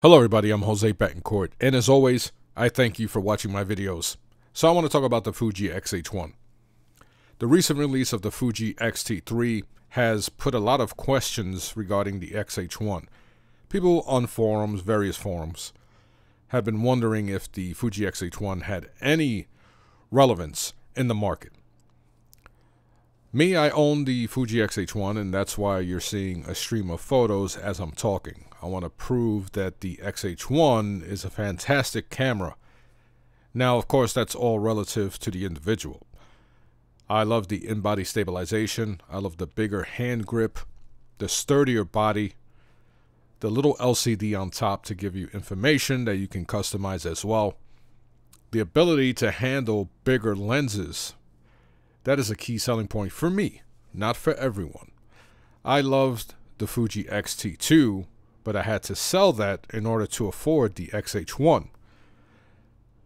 Hello everybody, I'm Jose Betancourt, and as always, I thank you for watching my videos. So I want to talk about the Fuji X-H1. The recent release of the Fuji X-T3 has put a lot of questions regarding the X-H1. People on forums, various forums, have been wondering if the Fuji X-H1 had any relevance in the market. Me, I own the Fuji X-H1, and that's why you're seeing a stream of photos as I'm talking. I want to prove that the X-H1 is a fantastic camera. Now, of course, that's all relative to the individual. I love the InBody Stabilization. I love the bigger hand grip, the sturdier body, the little LCD on top to give you information that you can customize as well. The ability to handle bigger lenses. That is a key selling point for me, not for everyone. I loved the Fuji X-T2, but I had to sell that in order to afford the X-H1.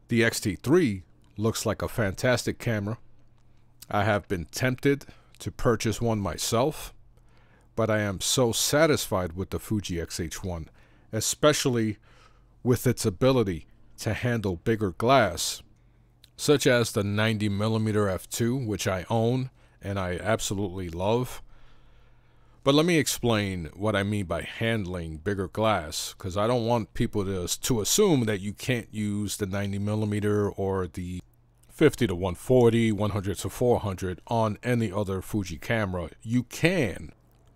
The X-T3 looks like a fantastic camera. I have been tempted to purchase one myself, but I am so satisfied with the Fuji X-H1, especially with its ability to handle bigger glass, such as the 90mm f2, which I own and I absolutely love. But let me explain what I mean by handling bigger glass, because I don't want people to assume that you can't use the 90mm or the 50 to 140, 100 to 400 on any other Fuji camera. You can,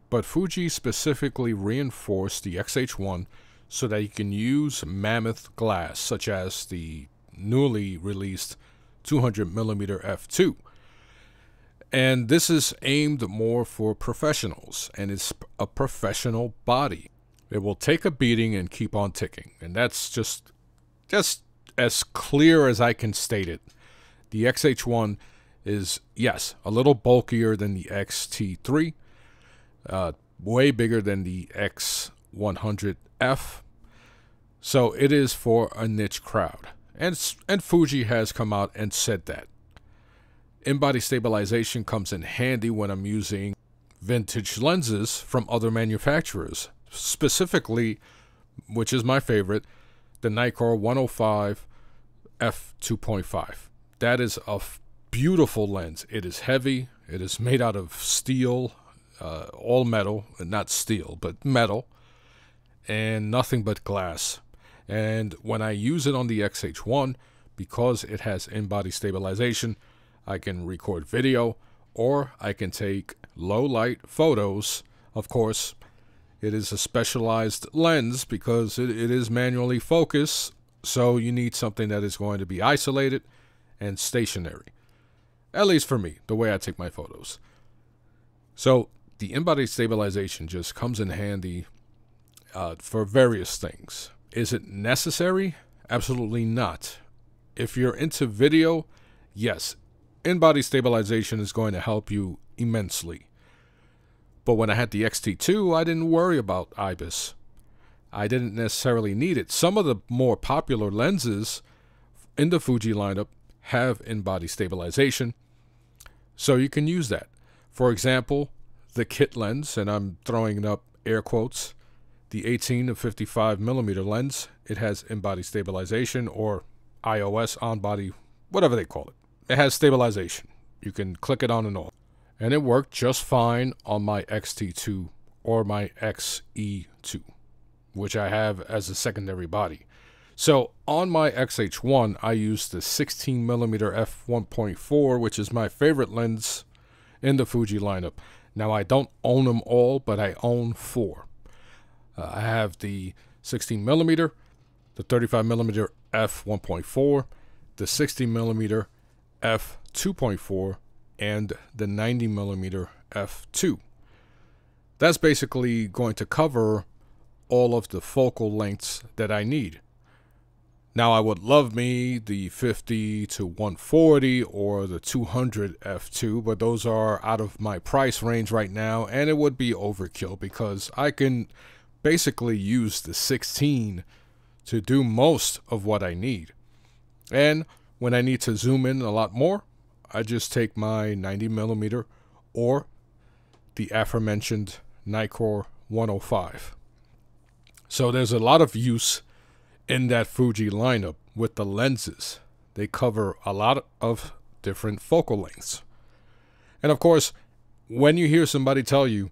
but Fuji specifically reinforced the X-H1 so that you can use mammoth glass, such as the newly released 200mm f2. And this is aimed more for professionals, and it's a professional body. It will take a beating and keep on ticking, and that's just as clear as I can state it. The X-H1 is, yes, a little bulkier than the X-T3, way bigger than the X100F, so it is for a niche crowd. And Fuji has come out and said that. InBody Stabilization comes in handy when I'm using vintage lenses from other manufacturers. Specifically, which is my favorite, the Nikkor 105 f2.5. That is a beautiful lens. It is heavy. It is made out of steel, all metal, not steel, but metal, and nothing but glass. And when I use it on the X-H1, because it has InBody Stabilization, I can record video or I can take low light photos. Of course, it is a specialized lens because it is manually focused, so you need something that is going to be isolated and stationary. At least for me, the way I take my photos. So the InBody Stabilization just comes in handy for various things. Is it necessary? Absolutely not. If you're into video, yes, InBody Stabilization is going to help you immensely. But when I had the X-T2, I didn't worry about IBIS. I didn't necessarily need it. Some of the more popular lenses in the Fuji lineup have InBody Stabilization, so you can use that. For example, the kit lens, and I'm throwing up air quotes, the 18 to 55mm lens, it has InBody Stabilization, or iOS on-body, whatever they call it. It has stabilization. You can click it on and off. And it worked just fine on my X-T2 or my X-E2, which I have as a secondary body. So on my X-H1, I used the 16mm f1.4, which is my favorite lens in the Fuji lineup. Now, I don't own them all, but I own 4. I have the 16mm, the 35mm f1.4, the 60mm f2.4, and the 90mm f2. That's basically going to cover all of the focal lengths that I need. Now, I would love me the 50 to 140 or the 200 f2, but those are out of my price range right now, and it would be overkill because I can basically use the 16 to do most of what I need. And when I need to zoom in a lot more, I just take my 90mm or the aforementioned Nikkor 105. So there's a lot of use in that Fuji lineup with the lenses. They cover a lot of different focal lengths. And of course, when you hear somebody tell you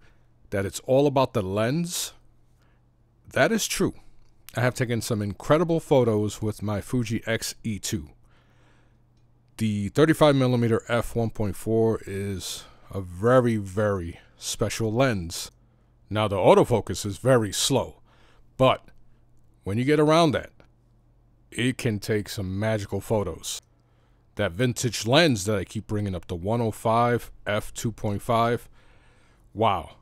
that it's all about the lens, that is true. I have taken some incredible photos with my Fuji X-E2. The 35mm f1.4 is a very, very special lens. Now the autofocus is very slow, but when you get around that, it can take some magical photos. That vintage lens that I keep bringing up, the 105 f2.5, wow.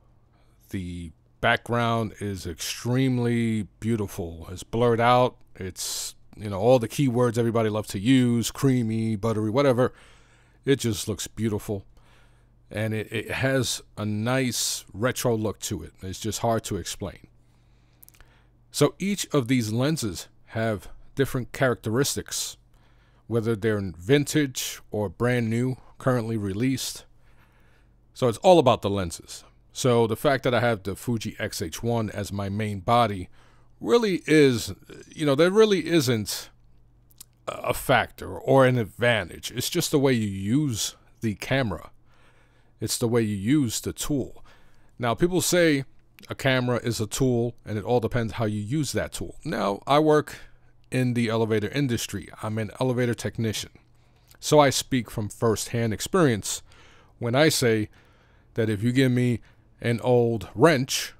The background is extremely beautiful. It's blurred out. It's, all the keywords everybody loves to use, creamy, buttery, whatever. It just looks beautiful. And it has a nice retro look to it. It's just hard to explain. So each of these lenses have different characteristics, whether they're vintage or brand new, currently released. So it's all about the lenses. So the fact that I have the Fuji X-H1 as my main body really is, there really isn't a factor or an advantage. It's just the way you use the camera. It's the way you use the tool. Now, people say a camera is a tool, and it all depends how you use that tool. Now, I work in the elevator industry. I'm an elevator technician. So I speak from firsthand experience when I say that if you give me an old wrench,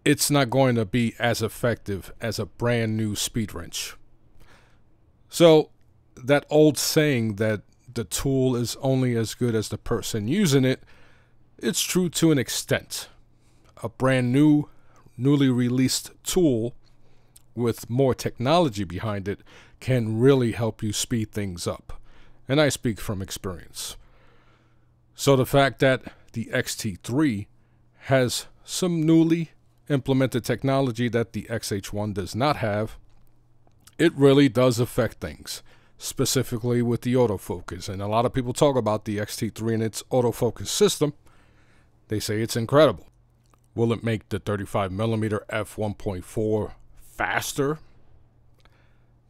it's not going to be as effective as a brand new speed wrench. So that old saying that the tool is only as good as the person using it, it's true to an extent. A brand new, newly released tool with more technology behind it can really help you speed things up. And I speak from experience. So the fact that the X-T3 has some newly implemented technology that the X-H1 does not have, it really does affect things, specifically with the autofocus. And a lot of people talk about the X-T3 and its autofocus system. They say it's incredible. Will it make the 35mm f1.4 faster?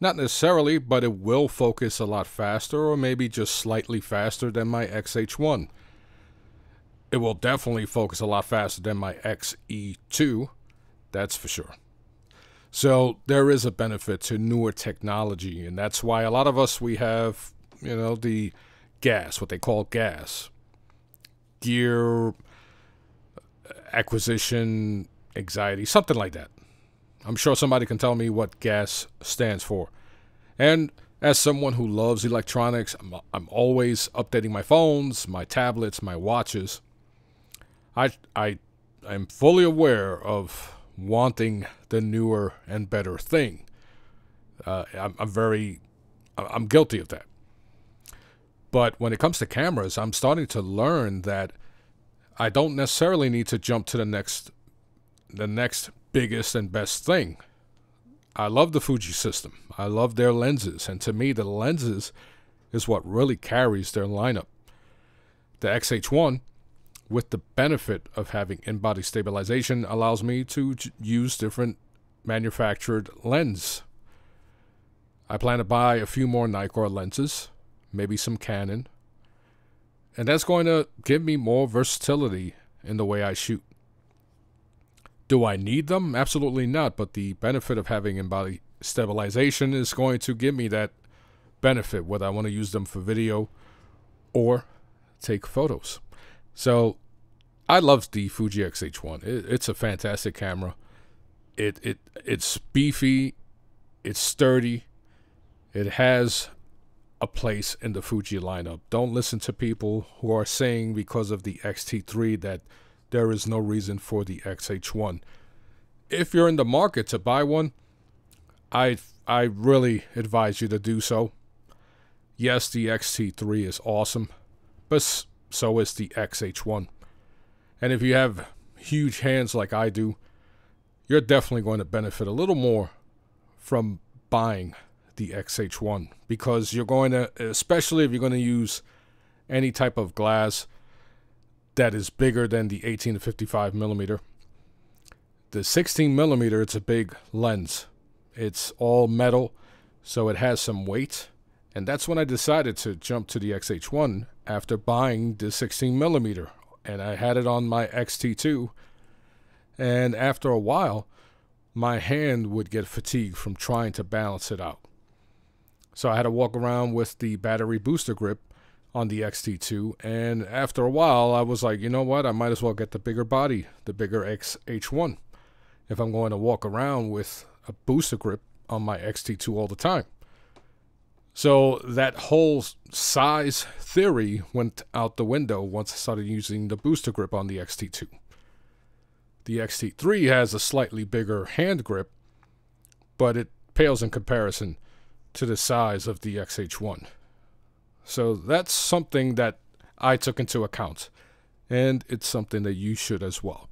Not necessarily, but it will focus a lot faster, or maybe just slightly faster than my X-H1. It will definitely focus a lot faster than my X-E2, that's for sure. So there is a benefit to newer technology, and that's why a lot of us, we have, the gas, what they call gas. Gear acquisition anxiety, something like that. I'm sure somebody can tell me what gas stands for. And as someone who loves electronics, I'm always updating my phones, my tablets, my watches. I'm fully aware of wanting the newer and better thing. I'm guilty of that. But when it comes to cameras, I'm starting to learn that I don't necessarily need to jump to the next biggest and best thing. I love the Fuji system. I love their lenses. And to me, the lenses is what really carries their lineup. The X-H1, with the benefit of having InBody Stabilization, allows me to use different manufactured lens. I plan to buy a few more Nikkor lenses, maybe some Canon, and that's going to give me more versatility in the way I shoot. Do I need them? Absolutely not, but the benefit of having InBody Stabilization is going to give me that benefit, whether I want to use them for video or take photos. So I love the Fuji X-H1. It's a fantastic camera. It's beefy, it's sturdy, it has a place in the Fuji lineup. Don't listen to people who are saying because of the X-T3 that there is no reason for the X-H1. If you're in the market to buy one, I really advise you to do so. Yes, the X-T3 is awesome, but so is the X-H1. And if you have huge hands like I do, you're definitely going to benefit a little more from buying the X-H1, because you're going to, especially if you're going to use any type of glass that is bigger than the 18 to 55 millimeter. The 16 millimeter, it's a big lens, It's all metal, so it has some weight. And that's when I decided to jump to the X-H1 after buying the 16mm. And I had it on my X-T2. And after a while, my hand would get fatigued from trying to balance it out. So I had to walk around with the battery booster grip on the X-T2. And after a while, I was like, you know what? I might as well get the bigger body, the bigger X-H1, if I'm going to walk around with a booster grip on my X-T2 all the time. So that whole size theory went out the window once I started using the booster grip on the X-T2. The X-T3 has a slightly bigger hand grip, but it pales in comparison to the size of the X-H1. So that's something that I took into account, and it's something that you should as well.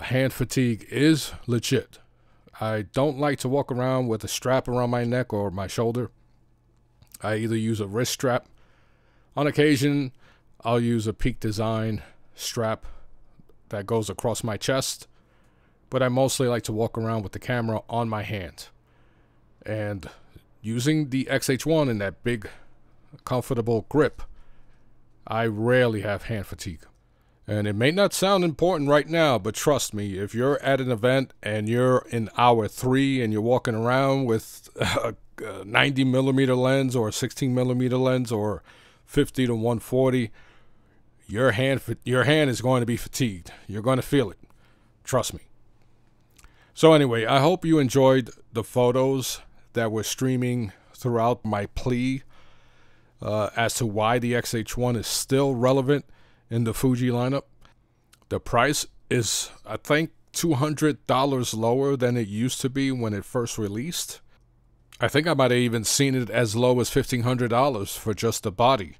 Hand fatigue is legit. I don't like to walk around with a strap around my neck or my shoulder. I either use a wrist strap. On occasion, I'll use a Peak Design strap that goes across my chest, but I mostly like to walk around with the camera on my hand. And using the X-H1 in that big, comfortable grip, I rarely have hand fatigue. And it may not sound important right now, but trust me, if you're at an event and you're in hour 3 and you're walking around with a 90mm lens or a 16mm lens or 50 to 140, your hand is going to be fatigued. You're going to feel it. Trust me. So anyway, I hope you enjoyed the photos that were streaming throughout my plea as to why the X-H1 is still relevant in the Fuji lineup. The price is, I think, $200 lower than it used to be when it first released. I think I might have even seen it as low as $1,500 for just the body.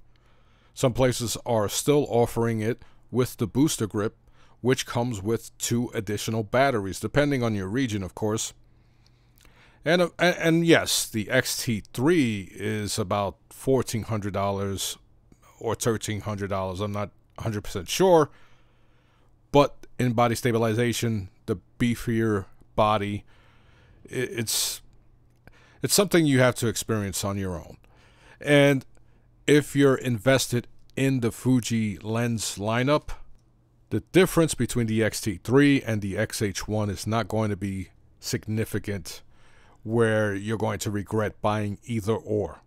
Some places are still offering it with the booster grip, which comes with 2 additional batteries, depending on your region, of course. And yes, the X-T3 is about $1,400 or $1,300. I'm not 100% sure, but InBody Stabilization, the beefier body, it's something you have to experience on your own. And if you're invested in the Fuji lens lineup, the difference between the X-T3 and the X-H1 is not going to be significant where you're going to regret buying either or.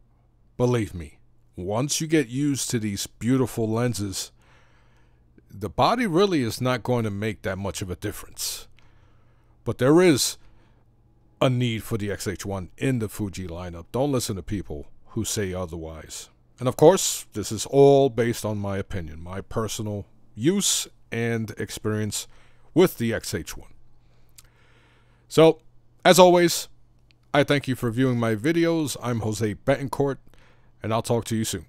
Believe me, once you get used to these beautiful lenses, the body really is not going to make that much of a difference. But there is a need for the X-H1 in the Fuji lineup. Don't listen to people who say otherwise. And of course, this is all based on my opinion, my personal use and experience with the X-H1. So, as always, I thank you for viewing my videos. I'm Jose Betancourt, and I'll talk to you soon.